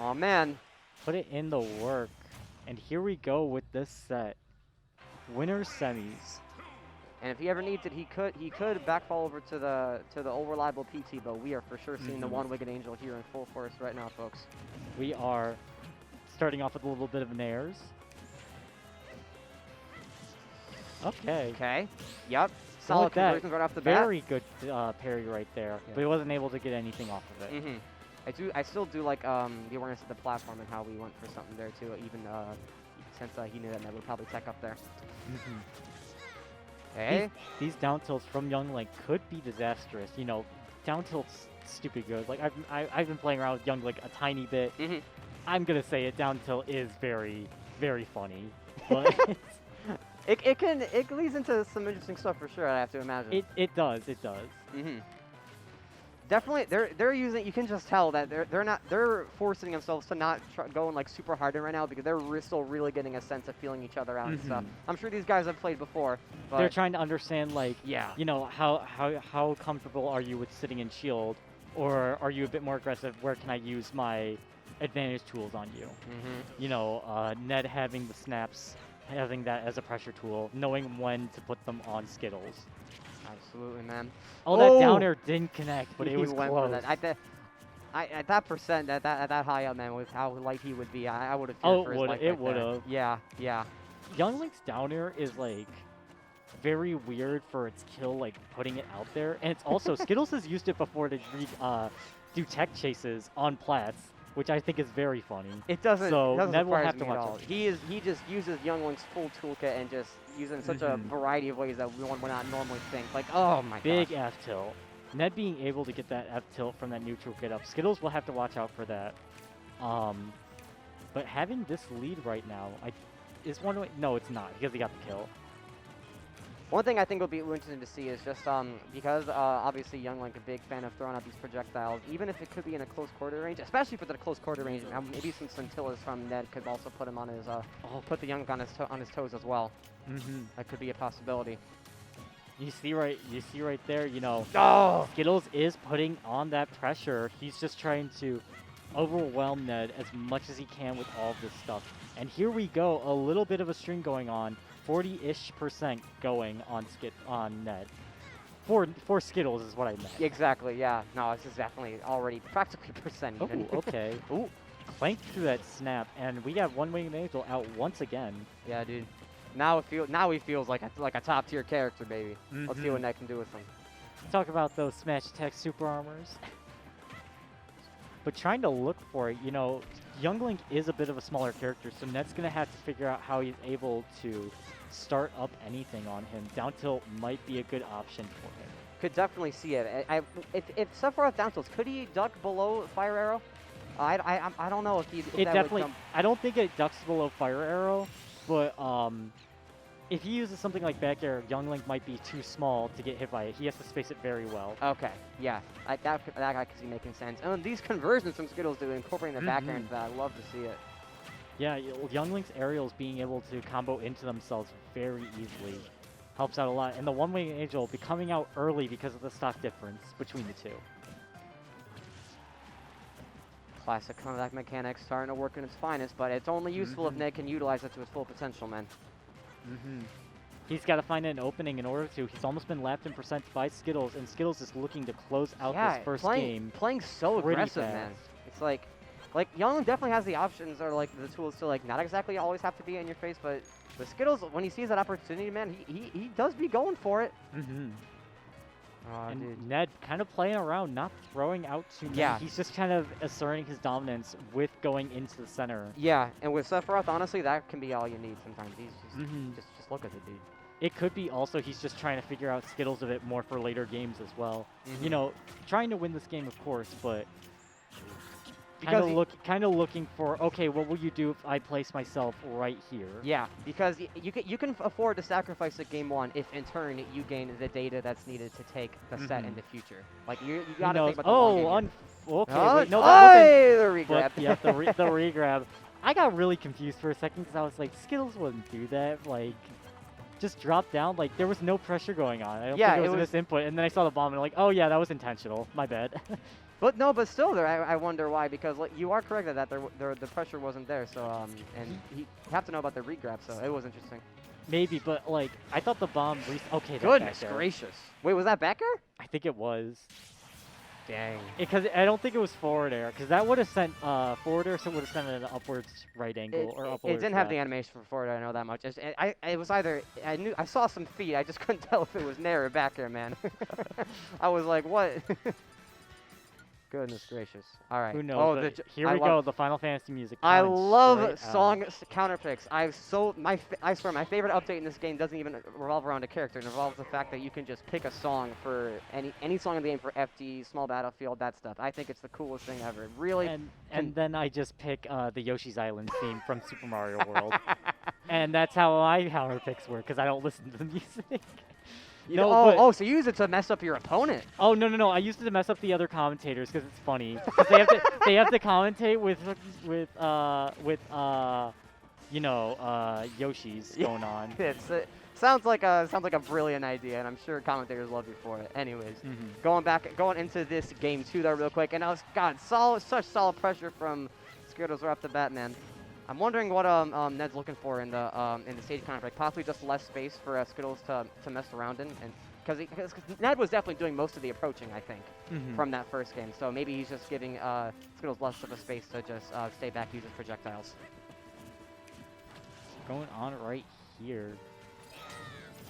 Oh man. Put it in the work. And here we go with this set. Winner semis. And if he ever needs it, he could backfall over to the old reliable PT, but we are for sure seeing the one-winged angel here in full force right now, folks. We are starting off with a little bit of an airs. Okay. Okay. Yep. Solid conversions right off the bat. Very good parry right there, but he wasn't able to get anything off of it. I still do like the awareness of the platform and how we went for something there too, even since he knew that Ned would probably tech up there. Okay. These down tilts from Young Link could be disastrous. You know, down tilts stupid good. Like I've been playing around with Young Link a tiny bit. I'm gonna say it, down tilt is very, very funny. But it leads into some interesting stuff for sure. I have to imagine. It does. Definitely, they're using. You can just tell that they're forcing themselves to not go in like super hard in right now because they're still really getting a sense of feeling each other out and stuff. I'm sure these guys have played before. But they're trying to understand, like, you know, how comfortable are you with sitting in shield, or are you a bit more aggressive? Where can I use my advantage tools on you? You know, Ned having the snaps, having that as a pressure tool, knowing when to put them on Skittles. Absolutely, man. Oh, that down air didn't connect, but it was went close. For that. At that percent, at that high up, man, with how light he would be, I would have feared for his life. It would have. Yeah. Young Link's down air is like very weird for its kill, like putting it out there, and it's also Skittles has used it before to do tech chases on plats, which I think is very funny. It doesn't. So Ned will surprise have to me at watch all. out. He just uses Young Link's full toolkit and just using such a variety of ways that one would not normally think. Like, oh my god. Big F tilt. Ned being able to get that F tilt from that neutral get up. Skittles will have to watch out for that. But having this lead right now, is one way. No, it's not because he got the kill. One thing I think will be interesting to see is just because obviously Young Link a big fan of throwing out these projectiles, even if it could be in a close quarter range, especially for the close quarter range. Maybe some scintillas from Ned could also put him on his put the Young Link on his toes as well. That could be a possibility. You see right there, you know, Skittles is putting on that pressure. He's just trying to overwhelm Ned as much as he can with all of this stuff. And here we go, a little bit of a string going on. 40-ish% going on Ned. For Skittles is what I meant. Exactly, yeah. No, this is definitely already practically percent even. Oh, okay. Ooh, clanked through that snap, and we got one winged angel out once again. Yeah, dude. Now he feels like a top tier character, baby. Let's see what Ned can do with him. Talk about those smash attack super armors. But trying to look for it, you know, Young Link is a bit of a smaller character, so Ned's gonna have to figure out how he's able to start up anything on him. Down tilt might be a good option for him. Could definitely see it. If Sephiroth down tilts, could he duck below fire arrow? I don't know if he. It definitely. I don't think it ducks below fire arrow, but if he uses something like back air, Young Link might be too small to get hit by it. He has to space it very well. Okay, yeah, that guy could be making sense. And these conversions from Skittles do incorporating the back air into that. I love to see it. Yeah, Young Link's aerials being able to combo into themselves very easily helps out a lot. And the one-wing angel be coming out early because of the stock difference between the two. Classic comeback mechanics starting to work in its finest, but it's only useful if Ned can utilize it to its full potential, man. He's got to find an opening in order to. He's almost been lapped in percent by Skittles, and Skittles is looking to close out this first game. Playing so aggressive, man. It's like Young Link definitely has the options or like the tools to like not exactly always have to be in your face, but with Skittles, when he sees that opportunity, man, he does be going for it. And dude. Ned kind of playing around, not throwing out too much. Yeah. He's just kind of asserting his dominance with going into the center. Yeah, and with Sephiroth, honestly, that can be all you need sometimes. He's just look at the dude. It could be also he's just trying to figure out Skittles a bit more for later games as well. You know, trying to win this game, of course, but kind of looking for, okay, what will you do if I place myself right here? Yeah, because you can afford to sacrifice at game one if in turn you gain the data that's needed to take the set in the future. Like you gotta think about the long game. Okay, wait, no, that wasn't. The regrab. Yeah, the regrab. I got really confused for a second because I was like, Skittles wouldn't do that. Like, just drop down. Like, there was no pressure going on. I don't think it was a misinput. And then I saw the bomb and I'm like, oh yeah, that was intentional. My bad. But still, there, I wonder why, because like, you are correct that the pressure wasn't there. So and you have to know about the regrab. So it was interesting. Maybe, but like I thought the bomb. Okay, that's Goodness back air. gracious! Wait, was that back air? I think it was. Dang. Because I don't think it was forward air, because that would have sent forward air, so it would have sent it at an upwards right angle or upwards. It didn't have the animation for forward. I know that much. It was either I saw some feet. I just couldn't tell if it was nair or back air, man. I was like, what? Goodness gracious! All right. Who knows? Oh, here we go. The Final Fantasy music. I love straight song out. counter picks. I swear my favorite update in this game doesn't even revolve around a character. It involves the fact that you can just pick a song for any song in the game for FD, small battlefield, that stuff. I think it's the coolest thing ever. It really. And then I just pick the Yoshi's Island theme from Super Mario World, and that's how my counter picks work because I don't listen to the music. So you use it to mess up your opponent. Oh no! I used it to mess up the other commentators because it's funny. 'Cause they have to commentate with Yoshi's going on. It sounds like a brilliant idea, and I'm sure commentators love you for it. Anyways, going into this game 2 though real quick, and such solid pressure from Skittles right off the bat, man. I'm wondering what Ned's looking for in the stage conflict. Possibly just less space for Skittles to mess around in, and because Ned was definitely doing most of the approaching, I think, from that first game. So maybe he's just giving Skittles less of a space to just stay back, use his projectiles. Going on right here.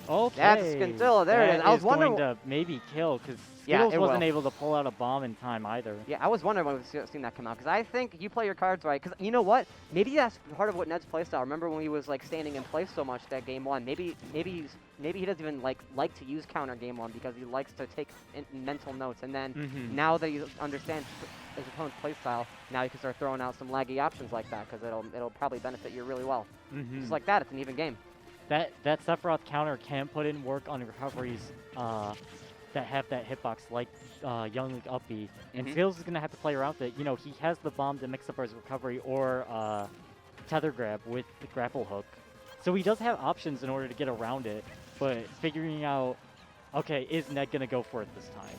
Okay. That's Scintilla. There it is. I was wondering. Going to maybe kill because Skittles wasn't able to pull out a bomb in time either. Yeah, I was wondering when we've seen that come out because I think you play your cards right. Because you know what? Maybe that's part of what Ned's playstyle. Remember when he was like standing in place so much that game 1? Maybe he doesn't even like to use counter game 1 because he likes to take mental notes. And then now that he understands his opponent's playstyle, now you can start throwing out some laggy options like that because it'll probably benefit you really well. Just like that, it's an even game. That Sephiroth counter can put in work on recoveries that have that hitbox like Young Link up B. And Skittles is going to have to play around with it. You know, he has the bomb to mix up his recovery or tether grab with the grapple hook. So he does have options in order to get around it, but figuring out, okay, is Ned going to go for it this time?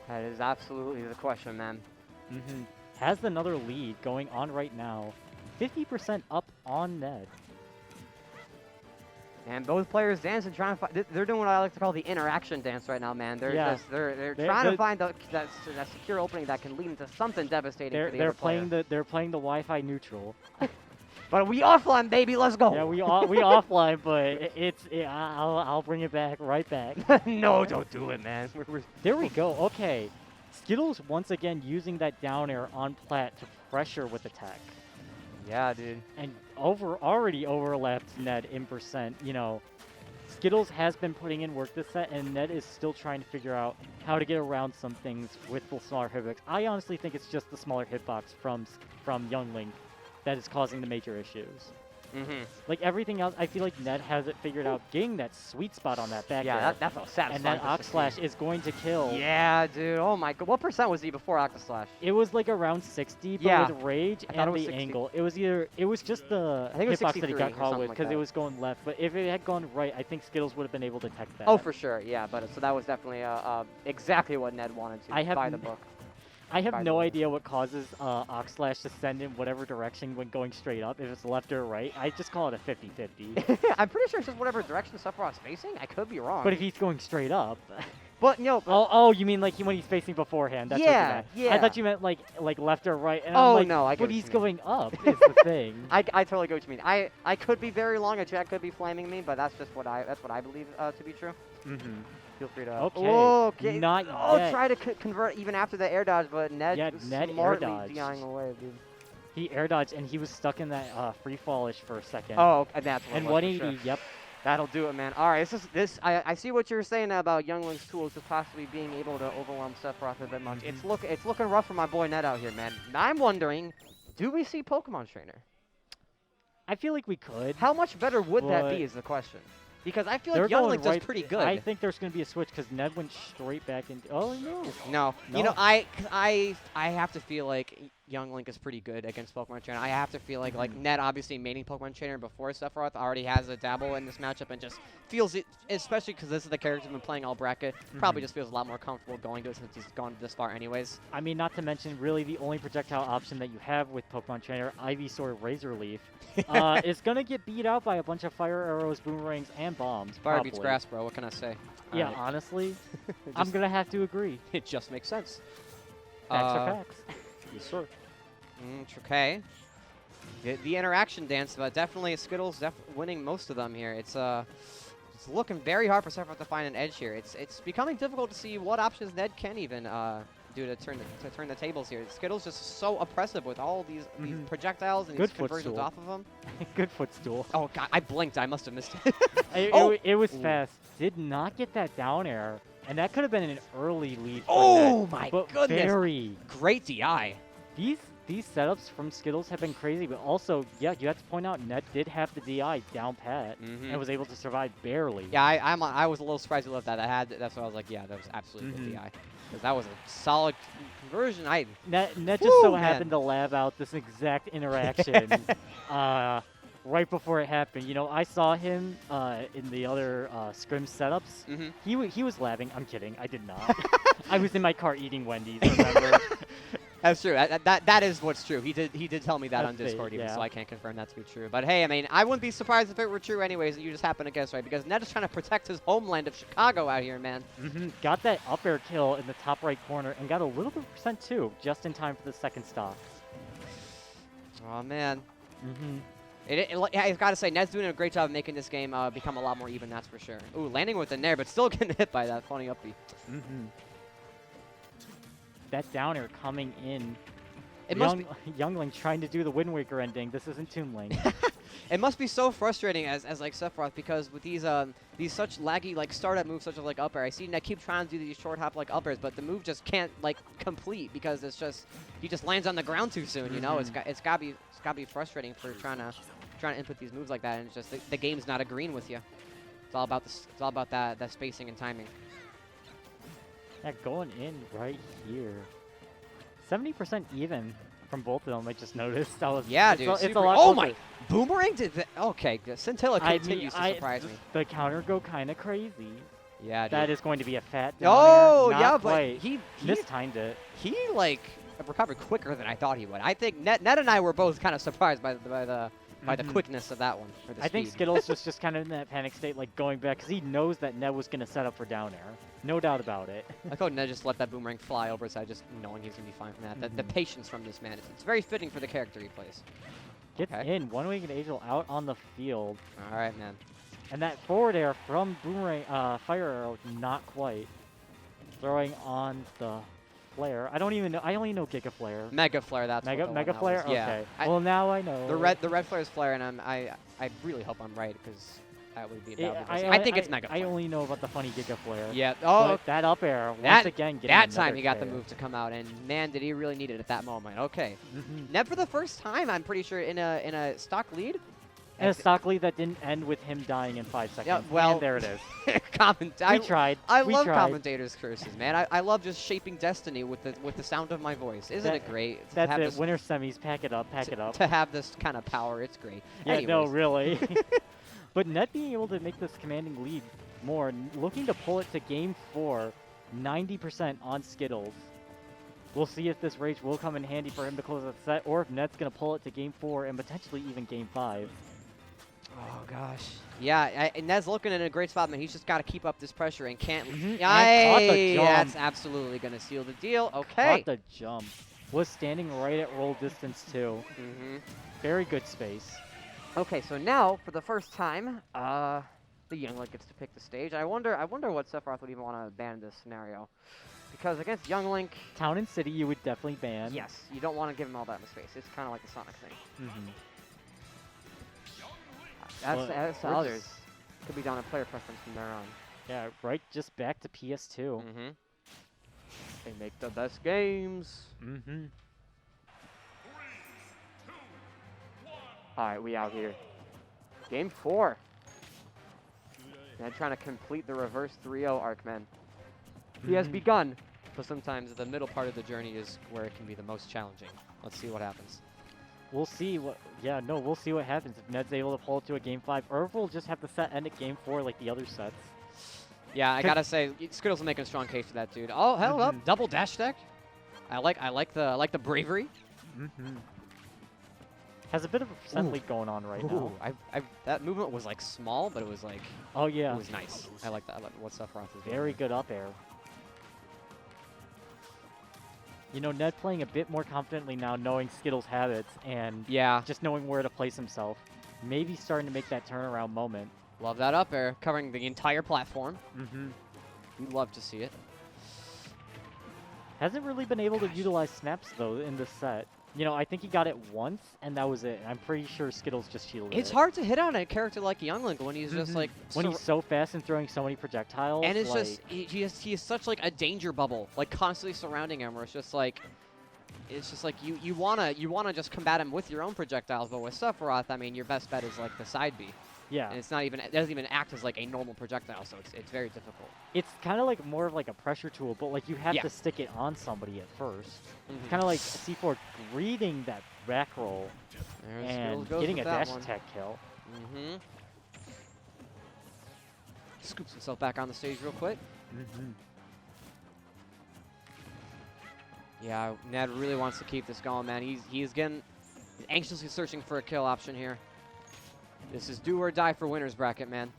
That is absolutely the question, man. Has another lead going on right now. 50% up on Ned. And both players dancing, trying to find. They're doing what I like to call the interaction dance right now, man. They're trying to find that secure opening that can lead into something devastating for the other player. They're playing the Wi-Fi neutral. But we offline, baby. Let's go. Yeah, we offline, but I'll bring it back right back. No, don't do it, man. There we go. Okay, Skittles once again using that down air on plat to pressure with attack. Yeah, dude. And already overlapped Ned in percent. You know, Skittles has been putting in work this set, and Ned is still trying to figure out how to get around some things with the smaller hitbox. I honestly think it's just the smaller hitbox from Young Link that is causing the major issues. Like everything else, I feel like Ned has it figured out, getting that sweet spot on that back air. that felt satisfying. And that Ox Slash is going to kill. Yeah, dude. Oh my god. What percent was he before Ox Slash? It was like around 60, but with Rage and the 60. angle, it was just the hitbox that he got caught with because it was going left. But if it had gone right, I think Skittles would have been able to tech that. Oh, for sure. Yeah, but so that was definitely exactly what Ned wanted to by the book. I have no idea what causes Ox Slash to send in whatever direction when going straight up, if it's left or right. I just call it a 50-50. I'm pretty sure it's just whatever direction Sephiroth's facing. I could be wrong. But if he's going straight up... But no. Oh, you mean like when he's facing beforehand? That's what you meant. Yeah. I thought you meant like left or right. And I'm like, no, I get but he's going up is the thing. I totally get what you mean. I could be very long. A chat could be flaming me, but that's just what I believe to be true. Feel free to. Okay. Not yet. Try to convert even after the air dodge, but Ned smartly DIing away, dude. He air dodged and he was stuck in that free fallish for a second. Oh, and that's what. And 180. Yep. That'll do it, man. All right, I see what you're saying about Young Link's tools just possibly being able to overwhelm Sephiroth a bit much. It's looking rough for my boy Ned out here, man. I'm wondering, do we see Pokemon Trainer? I feel like we could. How much better would that be is the question. Because I feel They're like Young going Link does right- pretty good. I think there's going to be a switch because Ned went straight back into. Oh no. No. You No. know, I have to feel like Young Link is pretty good against Pokemon Trainer. I have to feel like Ned, obviously maining Pokemon Trainer before Sephiroth, already has a dabble in this matchup and just feels it, especially because this is the character who's been playing all bracket, probably just feels a lot more comfortable going to it since he's gone this far anyways. I mean, not to mention, really the only projectile option that you have with Pokemon Trainer, Ivysaur Razor Leaf, is going to get beat out by a bunch of fire arrows, boomerangs, and bombs. Fire probably. beats grass, bro. What can I say? Yeah, Alright. honestly, I'm going to have to agree. It just makes sense. Facts are facts. Yes, sir. Okay. The interaction dance, but definitely Skittles winning most of them here. It's looking very hard for Sephiroth to find an edge here. It's becoming difficult to see what options Ned can even do to turn the tables here. Skittles just so oppressive with all these projectiles and Good these conversions footstool. off of them. Good footstool. Oh god, I blinked. I must have missed it. It was Ooh. fast. Did not get that down air, and that could have been an early lead. For Oh Ned, my but goodness. Very. Great DI. These setups from Skittles have been crazy, but also, yeah, you have to point out Ned did have the DI down pat and was able to survive barely. Yeah, I was a little surprised he left that. That's why I was like, yeah, that was absolutely good DI. Because that was a solid conversion. Ned just so Woo, happened to lab out this exact interaction right before it happened. You know, I saw him in the other Scrims setups. He was labbing. I'm kidding. I did not. I was in my car eating Wendy's, remember? That's true. That is what's true. He did tell me that on That's it, Discord, even, yeah. so I can't confirm that to be true. But hey, I mean, I wouldn't be surprised if it were true anyways, that you just happen to guess right, because Ned is trying to protect his homeland of Chicago out here, man. Got that up air kill in the top right corner and got a little bit of percent too, just in time for the second stop. Oh, man. I've got to say, Ned's doing a great job of making this game become a lot more even, that's for sure. Ooh, landing with the nair, but still getting hit by that funny uppy. That down air coming in. It must be Youngling trying to do the Wind Waker ending. This isn't Toon Link. It must be so frustrating as like Sephiroth, because with these such laggy like startup moves such as like up air, I see Ned keep trying to do these short hop like up airs, but the move just can't like complete because he just lands on the ground too soon. You know, it's gotta be frustrating for trying to input these moves like that, and it's just the game's not agreeing with you. It's all about that spacing and timing. Yeah, going in right here. 70% even from both of them, I just noticed. Yeah, dude. It's a lot oh closer. my! Boomerang did that. Okay, Scintilla continues to surprise me. The counter go kind of crazy. Yeah, dude. That is going to be a fat down Oh, air. yeah, Not but quite. he mistimed it. He like recovered quicker than I thought he would. I think Ned and I were both kind of surprised by the quickness of that one. Or the I think speed. Skittles was just kind of in that panic state, like going back, because he knows that Ned was going to set up for down air. No doubt about it. I thought Ned just let that boomerang fly over his head, just knowing he's going to be fine from that. The patience from this man, it's very fitting for the character he plays. Gets in, one-winged Angel out on the field. All right, man. And that forward air from Boomerang, Fire Arrow, not quite. Throwing on the Flare. I don't even know. I only know Giga Flare. Mega Flare, that's Mega what the one that Flare? was. Yeah. Okay. Well, now I know. The red Flare is Flare, and I really hope I'm right, because that would be I think it's Mega Flare. I only know about the funny Giga Flare. Yeah. Oh, but that up air, once again, getting that time another he got the fair. move to come out, and man, did he really need it at that moment. Okay. Ned for the first time, I'm pretty sure, in a stock lead. And a stock lead that didn't end with him dying in 5 seconds. Yeah, well, and there it is. I tried. I We love tried. commentators' curses, man. I love just shaping destiny with the sound of my voice. Isn't it great? to That's have it. this- Winter semis. Pack it up. Pack it up. To have this kind of power, it's great. Yeah, no, Anyways. really. But Ned being able to make this commanding lead more, looking to pull it to game 4, 90% on Skittles. We'll see if this rage will come in handy for him to close the set, or if Ned's going to pull it to game 4 and potentially even game 5. Oh gosh. Yeah, and Ned's looking in a great spot, man. He's just got to keep up this pressure and can't. And caught the jump. That's absolutely gonna seal the deal. Okay. Caught the jump. Was standing right at roll distance too. Very good space. Okay, so now for the first time, the Young Link gets to pick the stage. I wonder what Sephiroth would even want to ban in this scenario, because against Young Link, Town and City, you would definitely ban. yes, you don't want to give him all that much space. It's kind of like the Sonic thing. That's Well, others. Could be down to player preference from there on. Yeah, right. Just back to PS2. They make the best games. All right, we out here. Game 4. Ned trying to complete the reverse 3-0 arc, man. He has begun, but sometimes the middle part of the journey is where it can be the most challenging. Let's see what happens. We'll see what. Yeah, no, we'll see what happens if Ned's able to pull it to a game 5. Irv will just have the set end at game 4 like the other sets. Yeah, I gotta say, Skittles will make a strong case for that, dude. Oh, hell up, double dash deck. I like the bravery. Has a bit of a percent lead going on right now. That movement was like small, but it was like. Oh yeah. It was nice. I like that. I like what Sephiroth is doing. Very good up air. You know, Ned playing a bit more confidently now, knowing Skittles' habits and just knowing where to place himself. Maybe starting to make that turnaround moment. Love that up air, covering the entire platform. You'd love to see it. Hasn't really been able to utilize snaps, though, in this set. You know, I think he got it once, and that was it. I'm pretty sure Skittles just shielded It's it. hard to hit on a character like Younglink when he's just like... When he's so fast and throwing so many projectiles. And it's like, just... He is such like a danger bubble, like constantly surrounding him, where it's just like... It's just like you wanna just combat him with your own projectiles, but with Sephiroth, I mean, your best bet is like the side B. Yeah. And it's not even, it doesn't even act as like a normal projectile, so it's very difficult. It's kind of like more of like a pressure tool, but like you have to stick it on somebody at first. It's kind of like C4 reading that back roll and getting a dash attack kill. Scoops himself back on the stage real quick. Yeah, Ned really wants to keep this going, man. He's anxiously searching for a kill option here. This is do or die for winners bracket, man.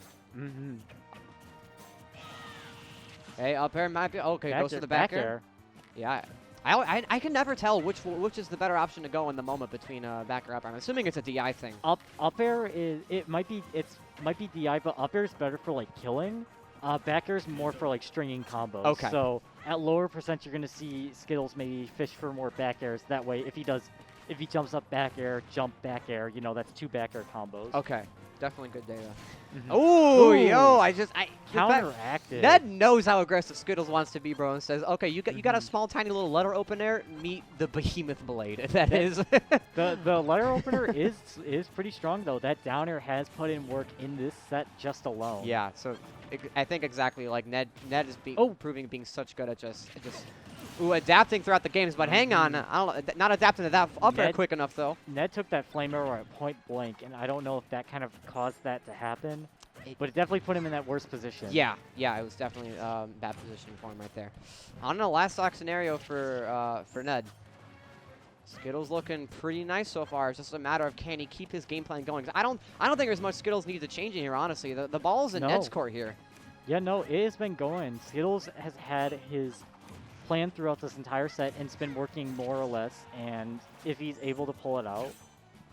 Hey, up air might be okay. Goes to the back air. Yeah, I can never tell which is the better option to go in the moment between back or up air. I'm assuming it's a DI thing. Up air is might be DI, but up air is better for like killing. Back air is more for like stringing combos. Okay. So at lower percent, you're gonna see Skittles maybe fish for more back airs. That way, if he jumps up back air, jump back air, you know, that's 2 back air combos. Okay, definitely good data. Oh, yo, counteracted. Ned knows how aggressive Skittles wants to be, bro, and says, okay, you got a small, tiny little letter open air, meet the behemoth blade. That is. the letter opener is pretty strong, though. That down air has put in work in this set just alone. Yeah, so I think exactly like Ned is proving being such good at just adapting throughout the games, but hang on, not adapting to that up air quick enough though. Ned took that flame arrow at point blank, and I don't know if that kind of caused that to happen, but it definitely put him in that worst position. Yeah, it was definitely bad position for him right there. On the last stock scenario for Ned. Skittles looking pretty nice so far. It's just a matter of can he keep his game plan going. I don't think there's much Skittles need to change in here, honestly. The ball's in Ned's court here. Yeah, no, it has been going. Skittles has had his plan throughout this entire set, and it's been working more or less. And if he's able to pull it out,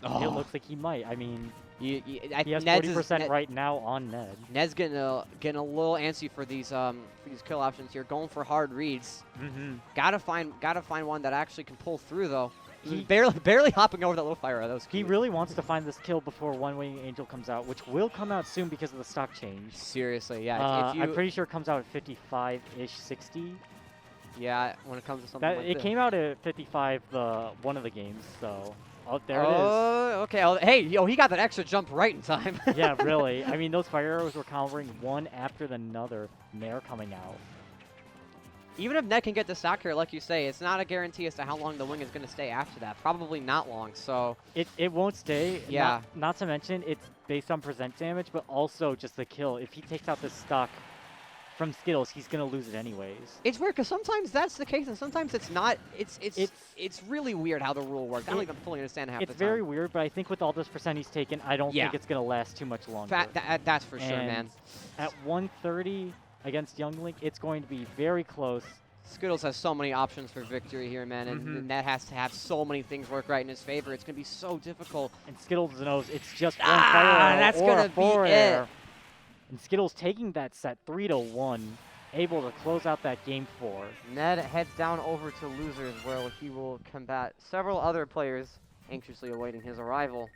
it looks like he might. I mean, he has 40% right now on Ned. Ned's getting a little antsy for these kill options here, going for hard reads. Gotta find one that actually can pull through though. He barely hopping over that little fire. That was cute. He really wants to find this kill before One Wing Angel comes out, which will come out soon because of the stock change. Seriously, yeah. I'm pretty sure it comes out at 55-ish, 60. Yeah, when it comes to something like this. It came out at 55 one of the games, so... Oh, there it is. Oh, okay. Oh, hey, yo, he got that extra jump right in time. Yeah, really. I mean, those fire arrows were countering one after another, and they're coming out. Even if Ned can get the stock here, like you say, it's not a guarantee as to how long the wing is going to stay after that. Probably not long, so... It won't stay. Yeah. Not to mention, it's based on percent damage, but also just the kill. If he takes out the stock from Skittles, he's going to lose it anyways. It's weird, because sometimes that's the case, and sometimes it's not. It's really weird how the rule works. I don't even fully understand half the time. It's very weird, but I think with all this percent he's taken, I don't think it's going to last too much longer. That's for sure, man. At 130... against Younglink, it's going to be very close. Skittles has so many options for victory here, man, and Ned has to have so many things work right in his favor. It's going to be so difficult. And Skittles knows it's just one fire that's going to be it. And Skittles taking that set 3-1, able to close out that game 4. Ned heads down over to losers, where he will combat several other players anxiously awaiting his arrival.